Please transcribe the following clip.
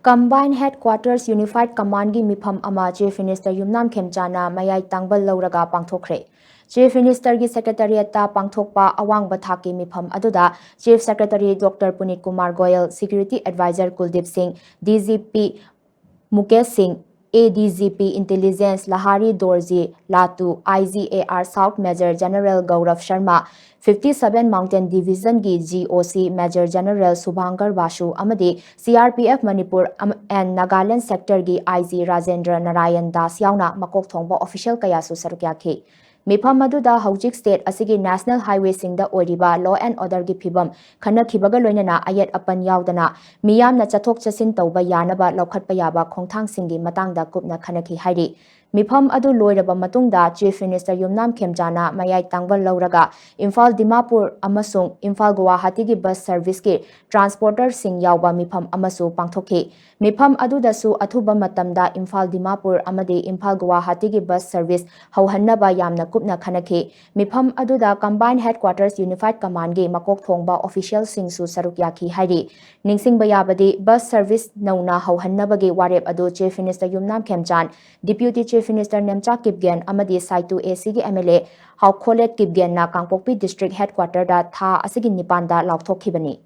Combined Headquarters Unified Command gi Meepham ama Chief Minister Yumnam Khemchana mayai tangbal lauraga Pangthok-Khre. Chief Minister gi Secretariat ta Pangthokpa awangba thaki Meepham aduda Chief Secretary Dr. Punit Kumar Goyal, Security Advisor Kuldeep Singh, DGP Mukesh Singh, ADGP Intelligence Lahari Dorji Latu, IGAR South Major General Gaurav Sharma, 57 Mountain Division gi GOC Major General Subhankar Basu amadi CRPF Manipur and Nagaland Sector gi IG Rajendra Narayan Das yauna makok thongba official kayasu sarukyakhi. Meepham aduda Haujik State asigi National Highway singda oriba law and order gi phibam khanakhibaga loinana ayat apan yaudana miyamna chathok chasin tauba yanaba laukhatpa yaba khongthang singi matangda kupna khanakhi hairi. Meepham adu loiraba matungda Chief Minister Yumnam Khemchana mayai tangbal lauraga Imphal Dimapur amasung Imphal Guwahati gi bus service ki transporter sing yauba Meepham amasu pangthokhi. Meepham adudasu athuba matamda Imphal Dimapur amadi Imphal Guwahati gi bus service hauhannaba yamna kupna khanakhi. Meepham aduda Combined Headquarters Unified Command gi makok thongba official singsu saruk yakhi hairi. Ningsing bayabadi bus service nauna hauhannabagi warep adu Chief Minister Yumnam Khemchan, Deputy Chief Minister Nemcha Kipgen amadi Saitu AC gi MLA Haukholet Kipgen na Kangpokpi District Headquarter da tha asigi nipanda laukthokibani.